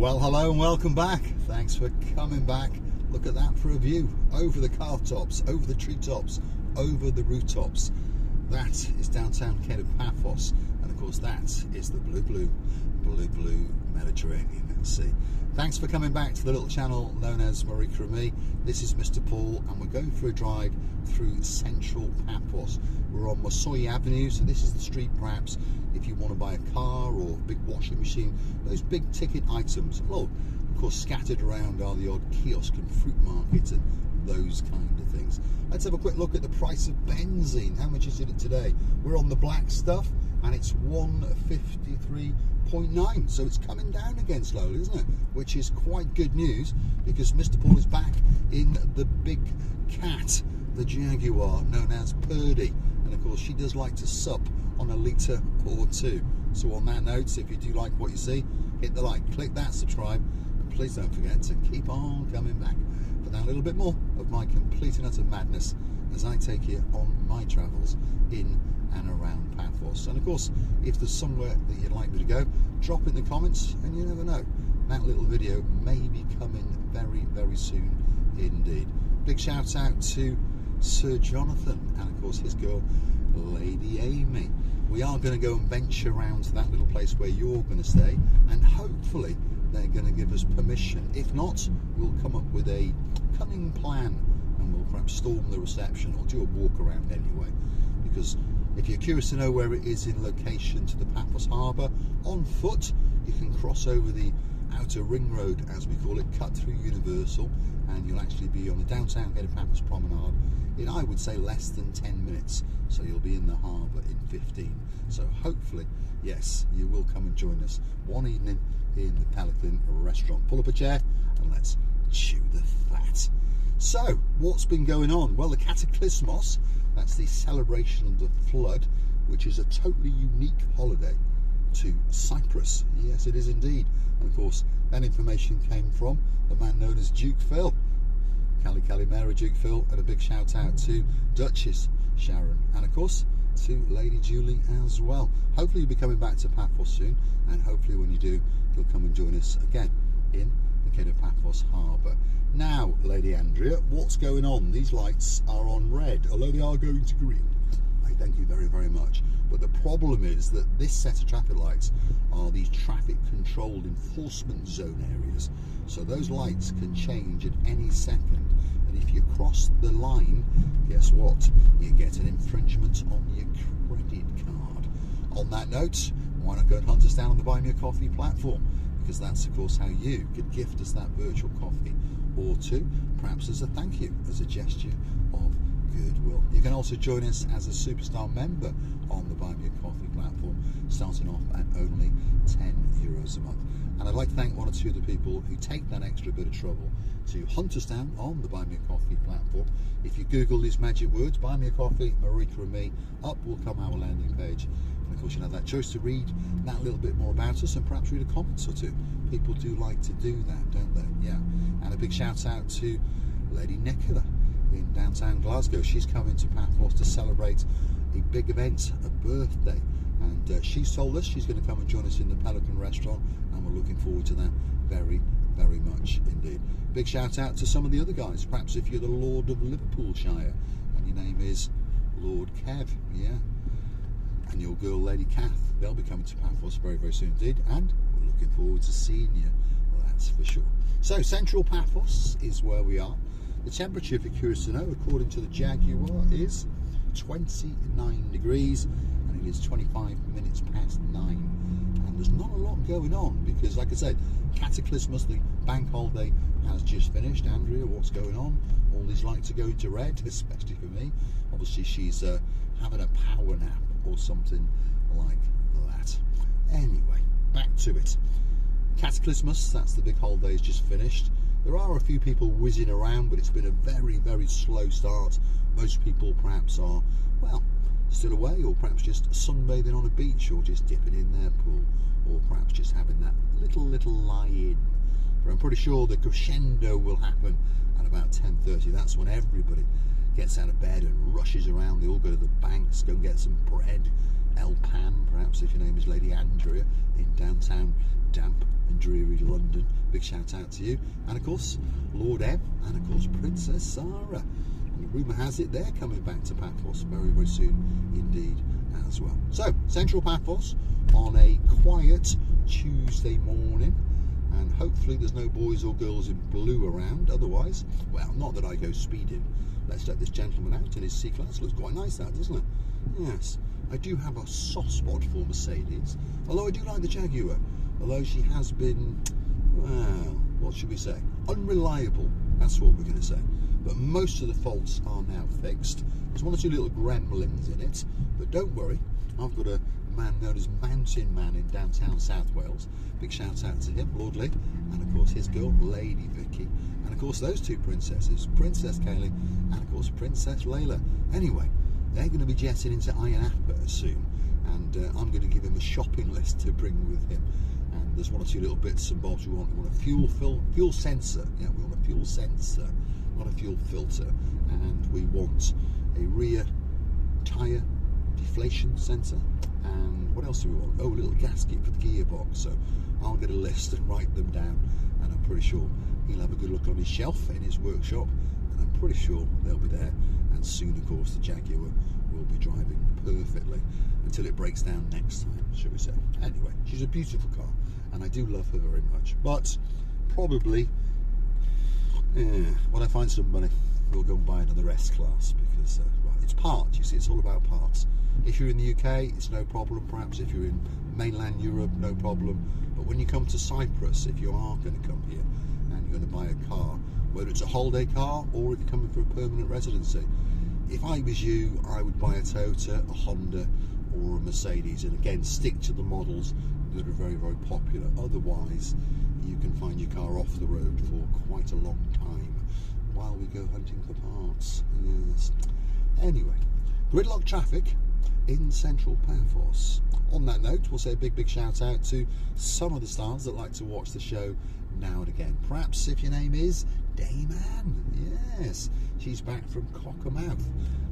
Well, hello and welcome back. Thanks for coming back. Look at that for a view over the car tops, over the treetops, over the rooftops. That is downtown Cape of Paphos, and of course that is the blue Mediterranean Sea. Thanks for coming back to the little channel known as Marika and me. This is Mr. Paul, and we're going for a drive through central Paphos. We're on Mesogi Avenue, so this is the street perhaps if you want to buy a car or a big washing machine, those big ticket items. Well, of course scattered around are the odd kiosk and fruit markets and those kind of things. Let's have a quick look at the price of benzene. How much is it today? We're on the black stuff and it's 153.9, so it's coming down again slowly, isn't it? Which is quite good news, because Mr. Paul is back in the big cat, the Jaguar, known as Purdy, and of course she does like to sup on a litre or two. So on that note, if you do like what you see, hit the like, click that subscribe, and please don't forget to keep on coming back for that little bit more of my complete and utter madness as I take you on my travels in and around Paphos. And of course, if there's somewhere that you'd like me to go, drop it in the comments, and you never know, that little video may be coming very, very soon indeed. Big shout out to Sir Jonathan and of course his girl Lady Amy. We are going to go and venture around to that little place where you're going to stay, and hopefully they're going to give us permission. If not, we'll come up with a cunning plan and we'll perhaps storm the reception or do a walk around anyway, because if you're curious to know where it is in location to the Paphos Harbour, on foot you can cross over the outer ring road, as we call it, cut through Universal, and you'll actually be on the downtown Cape of Paphos promenade in, I would say, less than 10 minutes. So you'll be in the harbour in 15. So hopefully, yes, you will come and join us one evening in the Pelican restaurant. Pull up a chair and let's chew the fat. So, what's been going on? Well, the Cataclysmos, that's the celebration of the flood, which is a totally unique holiday to Cyprus. Yes, it is indeed. And of course, that information came from the man known as Duke Phil. Calimera Duke Phil, and a big shout out to Duchess Sharon, and of course to Lady Julie as well. Hopefully you'll be coming back to Paphos soon, and hopefully when you do, you'll come and join us again in the Cape of Paphos Harbour. Now, Lady Andrea, what's going on? These lights are on red, although they are going to green. I thank you very, very much. But the problem is that this set of traffic lights are these traffic controlled enforcement zone areas. So those lights can change at any second. And if you cross the line, guess what? You get an infringement on your credit card. On that note, why not go and hunt us down on the Buy Me a Coffee platform? Because that's, of course, how you could gift us that virtual coffee or two, perhaps as a thank you, as a gesture of goodwill. You can also join us as a superstar member on the Buy Me a Coffee platform, starting off at only €10 a month. And I'd like to thank one or two of the people who take that extra bit of trouble to hunt us down on the Buy Me a Coffee platform. If you Google these magic words, Buy Me a Coffee, Marika and me, up will come our landing page. And of course, you have that choice to read that little bit more about us and perhaps read a comment or two. People do like to do that, don't they? Yeah. And a big shout out to Lady Nicola in downtown Glasgow. She's coming to Paphos to celebrate a big event, a birthday, and she's told us she's going to come and join us in the Pelican restaurant, and we're looking forward to that very, very much indeed. Big shout out to some of the other guys. Perhaps if you're the Lord of Liverpoolshire and your name is Lord Kev, yeah, and your girl Lady Kath, they'll be coming to Paphos very, very soon indeed, and we're looking forward to seeing you, well, that's for sure. So central Paphos is where we are. The temperature, if you're curious to know, according to the Jaguar, is 29 degrees, and it is 25 minutes past 9. And there's not a lot going on because, like I said, Cataclysmos, the bank holiday, has just finished. Andrea, what's going on? All these lights are going to red, especially for me. Obviously, she's having a power nap or something like that. Anyway, back to it. Cataclysmos, that's the big holiday, has just finished. There are a few people whizzing around, but it's been a very, very slow start. Most people perhaps are, well, still away, or perhaps just sunbathing on a beach, or just dipping in their pool, or perhaps just having that little lie-in. But I'm pretty sure the crescendo will happen at about 10:30. That's when everybody gets out of bed and rushes around. They all go to the banks, go and get some bread. El Pan, perhaps if your name is Lady Andrea, in downtown damp and dreary London. Big shout out to you. And of course, Lord M, and of course Princess Sarah. And rumour has it they're coming back to Paphos very, very soon indeed as well. So, Central Paphos on a quiet Tuesday morning. And hopefully there's no boys or girls in blue around. Otherwise, well, not that I go speeding. Let's let this gentleman out in his C-Class. Looks quite nice, that, doesn't it? Yes. I do have a soft spot for Mercedes, although I do like the Jaguar, although she has been, well, what should we say, unreliable, that's what we're going to say. But most of the faults are now fixed. There's one or two little gremlins in it, but don't worry, I've got a man known as Mountain Man in downtown South Wales. Big shout out to him, Lord Lee, and of course his girl, Lady Vicky, and of course those two princesses, Princess Kaylee and of course Princess Layla. Anyway, they're going to be jetting into Iron Appa soon, and I'm going to give him a shopping list to bring with him. And there's one or two little bits and bobs we want. We want a fuel sensor. Yeah, we want a fuel sensor, not a fuel filter. And we want a rear tyre deflation sensor. And what else do we want? Oh, a little gasket for the gearbox. So I'll get a list and write them down, and I'm pretty sure he'll have a good look on his shelf in his workshop, and I'm pretty sure they'll be there. And soon, of course, the Jaguar will be driving perfectly until it breaks down next time, shall we say. Anyway, she's a beautiful car, and I do love her very much. But probably, when I find some money, we'll go and buy another S-Class, because well, it's parts. You see, it's all about parts. If you're in the UK, it's no problem. Perhaps if you're in mainland Europe, no problem. But when you come to Cyprus, if you are going to come here and you're going to buy a car, whether it's a holiday car or if you're coming for a permanent residency, if I was you, I would buy a Toyota, a Honda or a Mercedes, and again stick to the models that are very, very popular. Otherwise you can find your car off the road for quite a long time while we go hunting for parts. Yes. Anyway, gridlock traffic in Central Paphos. On that note, we'll say a big, big shout out to some of the stars that like to watch the show now and again. Perhaps if your name is Dame Ann, yes, she's back from Cockermouth.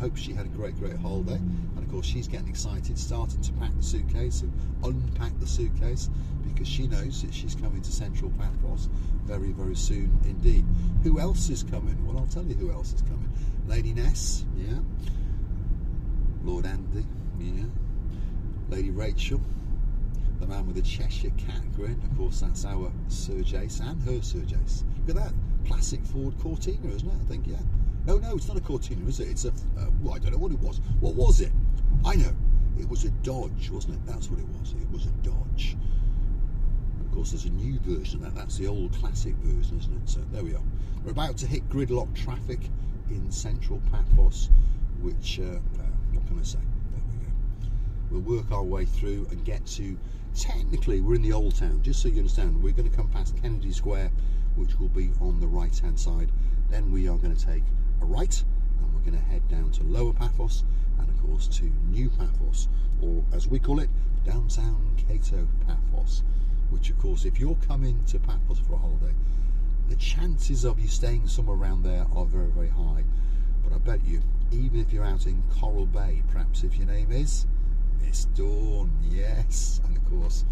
Hope she had a great, great holiday, and of course she's getting excited, starting to pack the suitcase and unpack the suitcase, because she knows that she's coming to Central Paphos very, very soon indeed. Who else is coming? Well, I'll tell you who else is coming. Lady Ness, yeah. Lord Andy, yeah. Lady Rachel, the man with the Cheshire Cat grin. Of course, that's our Sir Jace and her Sir Jace. Look at that, classic Ford Cortina, isn't it? I think, yeah. No, it's not a Cortina, is it? It's a, well, I don't know what it was. What was it? I know. It was a Dodge, wasn't it? That's what it was. It was a Dodge. And of course, there's a new version of that. That's the old classic version, isn't it? So there we are. We're about to hit gridlock traffic in Central Paphos, which, what can I say? There we go. We'll work our way through and get to, technically, we're in the old town. Just so you understand, we're going to come past Kennedy Square, which will be on the right-hand side. Then we are going to take a right, and we're going to head down to Lower Paphos, and of course to New Paphos, or as we call it, downtown Cato Paphos, which of course, if you're coming to Paphos for a holiday, the chances of you staying somewhere around there are very, very high. But I bet you, even if you're out in Coral Bay, perhaps if your name is Miss Dawn, yes, and of course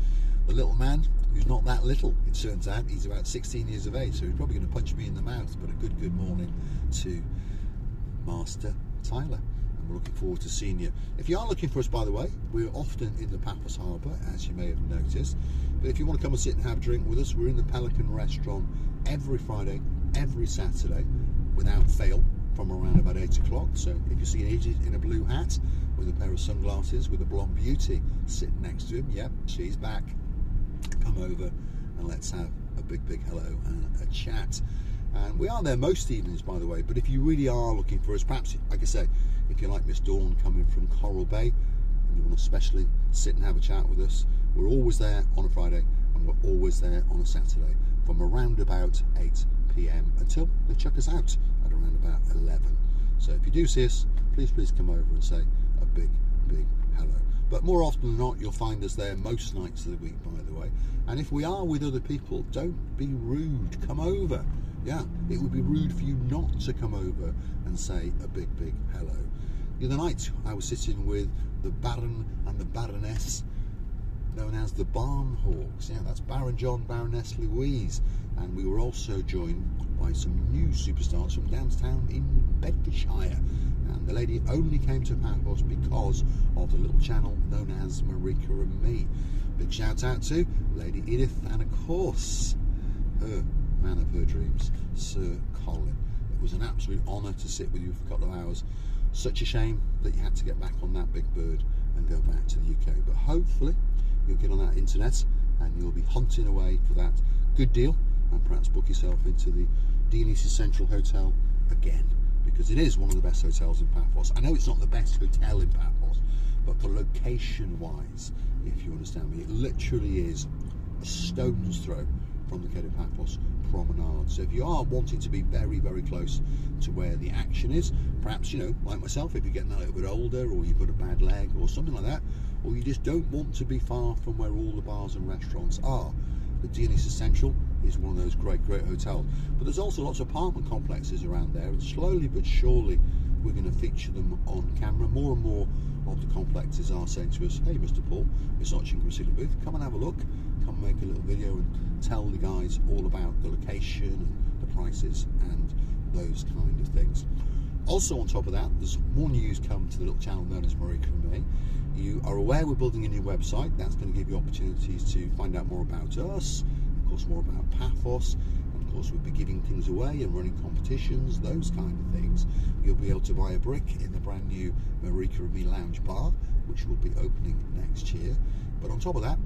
the little man, who's not that little, it turns out, he's about 16 years of age, so he's probably going to punch me in the mouth. But a good morning to Master Tyler, and we're looking forward to seeing you. If you are looking for us, by the way, we're often in the Paphos Harbour, as you may have noticed. But if you want to come and sit and have a drink with us, we're in the Pelican restaurant every Friday, every Saturday, without fail, from around about 8 o'clock. So if you see an idiot in a blue hat with a pair of sunglasses with a blonde beauty sitting next to him, yep, she's back. Come over and let's have a big hello and a chat. And we are there most evenings, by the way. But if you really are looking for us, perhaps, like I say, if you're like Miss Dawn coming from Coral Bay and you want to especially sit and have a chat with us, we're always there on a Friday and we're always there on a Saturday from around about 8 p.m. until they chuck us out at around about 11. So if you do see us, please come over and say a big hello. But more often than not, you'll find us there most nights of the week, by the way. And if we are with other people, don't be rude. Come over. Yeah, it would be rude for you not to come over and say a big, big hello. The other night, I was sitting with the Baron and the Baroness, known as the Barn Hawks. Yeah, that's Baron John, Baroness Louise. And we were also joined by some new superstars from downtown in Bedfordshire. And the lady only came to Paphos because of the little channel known as Marika and Me. Big shout out to Lady Edith and, of course, her man of her dreams, Sir Colin. It was an absolute honour to sit with you for a couple of hours. Such a shame that you had to get back on that big bird and go back to the UK. But hopefully you'll get on that internet and you'll be hunting away for that good deal and perhaps book yourself into the Dionysus Central Hotel again, because it is one of the best hotels in Paphos. I know it's not the best hotel in Paphos, but for location wise, if you understand me, it literally is a stone's throw from the Gate of Paphos promenade. So if you are wanting to be very, very close to where the action is, perhaps, you know, like myself, if you're getting a little bit older, or you've got a bad leg or something like that, or you just don't want to be far from where all the bars and restaurants are, the Dionysus Central is one of those great, great hotels. But there's also lots of apartment complexes around there, and slowly but surely we're going to feature them on camera. More and more of the complexes are saying to us, hey Mr. Paul, Mesogi and Gracida booth, come and have a look, come make a little video and tell the guys all about the location and the prices and those kind of things. Also on top of that, there's more news come to the little channel known as Marika and Me. You are aware we're building a new website. That's going to give you opportunities to find out more about us, of course more about Paphos, and of course we'll be giving things away and running competitions, those kind of things. You'll be able to buy a brick in the brand new Marika and Me Lounge Bar, which will be opening next year. But on top of that,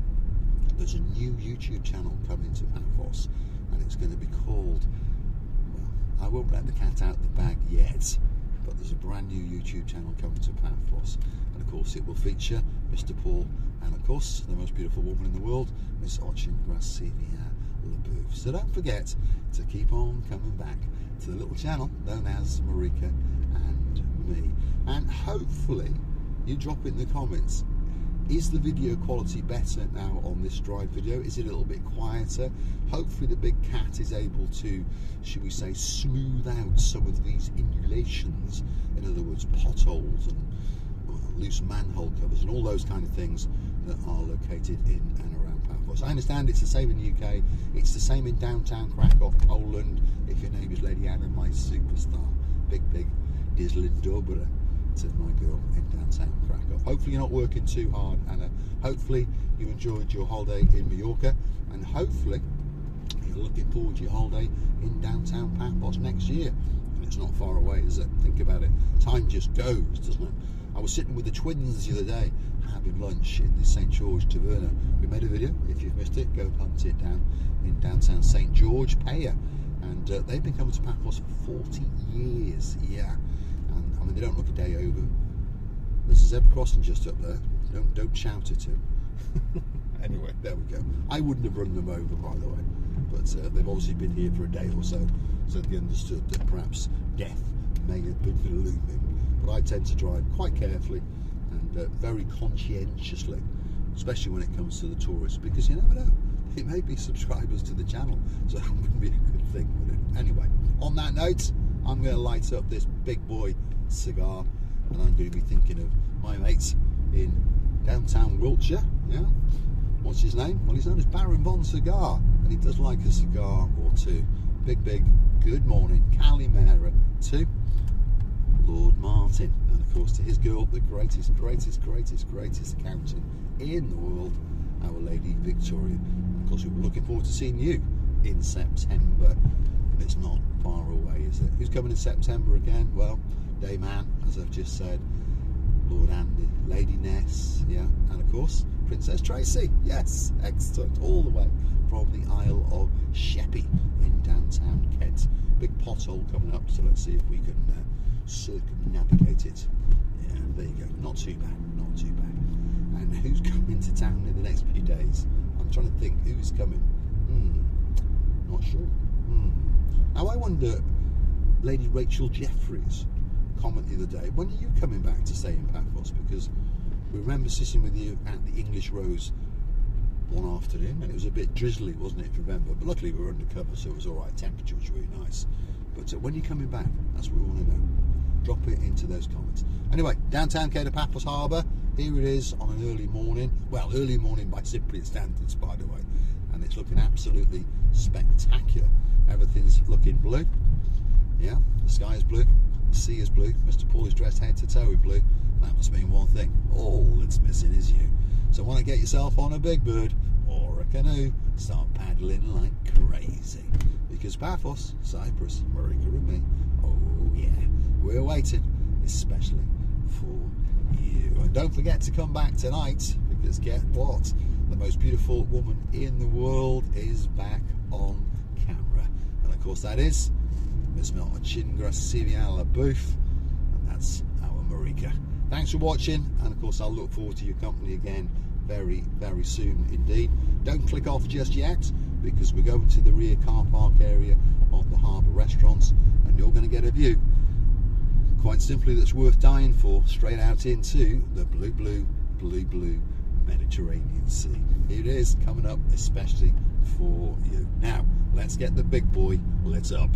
there's a new YouTube channel coming to Paphos, and it's going to be called, well, I won't let the cat out the bag yet, but there's a brand new YouTube channel coming to Paphos, and of course it will feature Mr. Paul and of course the most beautiful woman in the world, Mesogi and Gracida. So don't forget to keep on coming back to the little channel known as Marika and Me, and hopefully you drop it in the comments. Is the video quality better now on this drive video? Is it a little bit quieter? Hopefully the big cat is able to, should we say, smooth out some of these undulations, in other words potholes and loose manhole covers and all those kind of things that are located in and around Paphos. I understand it's the same in the UK, it's the same in downtown Krakow, Poland, if your name is Lady Anna, my superstar. Big, big Dislin Dobra to my girl in downtown Krakow. Hopefully you're not working too hard, Anna. Hopefully you enjoyed your holiday in Mallorca, and hopefully you're looking forward to your holiday in downtown Paphos next year. And it's not far away, is it? Think about it. Time just goes, doesn't it? I was sitting with the twins the other day having lunch in the St. George Taverna. We made a video. If you've missed it, go hunt it down in downtown St. George, Paya. And they've been coming to Paphos for 40 years. Yeah. And I mean, they don't look a day over. There's a zebra crossing just up there. Don't shout at him. Anyway, there we go. I wouldn't have run them over, by the way. But they've obviously been here for a day or so, so they understood that perhaps death may have been looming. But I tend to drive quite carefully and very conscientiously, especially when it comes to the tourists, because you never know, it may be subscribers to the channel, so it would be a good thing, wouldn't it? Anyway, on that note, I'm going to light up this big boy cigar, and I'm going to be thinking of my mates in downtown Wiltshire. Yeah, what's his name? Well, he's known as Baron Von Cigar, and he does like a cigar or two. Big good morning, Calimera to Lord Martin, and of course to his girl, the greatest accountant in the world, our Lady Victoria. And of course, we're looking forward to seeing you in September, and it's not far away, is it? Who's coming in September again? Well, Dayman, as I've just said, Lord Andy, Lady Ness, yeah, and of course Princess Tracy, yes, excellent, all the way from the Isle of Sheppey in downtown Kent. Big pothole coming up, so let's see if we can circumnavigate it. Yeah, there you go, not too bad. And who's coming to town in the next few days? I'm trying to think who's coming. Not sure. Now I wonder, Lady Rachel Jeffries comment the other day, when are you coming back to stay in Paphos? Because We remember sitting with you at the English Rose one afternoon, and it was a bit drizzly, wasn't it, if you remember? But luckily we were undercover, so it was all right. Temperature was really nice. But when you're coming back, that's what we want to know. Drop it into those comments. Anyway, downtown Cape of Paphos Harbour. Here it is on an early morning. Well, early morning by Cypriot standards, by the way. And it's looking absolutely spectacular. Everything's looking blue. Yeah, the sky is blue, the sea is blue. Mr. Paul is dressed head to toe with blue. That must mean one thing: all that's missing is you. So want to get yourself on a big bird or a canoe, start paddling like crazy. Because Paphos, Cyprus, Marika and me, oh yeah, we're waiting, especially for you. And don't forget to come back tonight, because get what? The most beautiful woman in the world is back on camera. And of course that is Miss Mesogi, and that's our Marika. Thanks for watching, and of course I'll look forward to your company again very, very soon indeed. Don't click off just yet, because we're going to the rear car park area of the harbour restaurants, and you're going to get a view, quite simply, that's worth dying for, straight out into the blue, blue, blue, blue Mediterranean Sea. Here it is, coming up especially for you. Now, let's get the big boy lit up.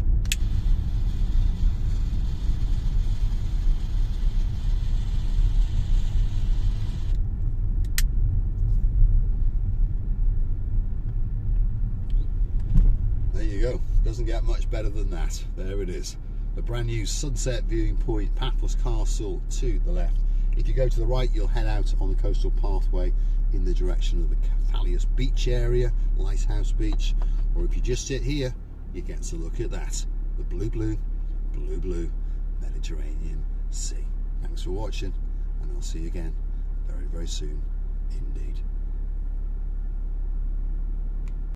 There you go. Doesn't get much better than that. There it is. The brand new sunset viewing point, Paphos Castle to the left. If you go to the right, you'll head out on the coastal pathway in the direction of the Paphos beach area, Lighthouse Beach. Or if you just sit here, you get to look at that. The blue, blue, blue, blue Mediterranean Sea. Thanks for watching, and I'll see you again very, very soon indeed.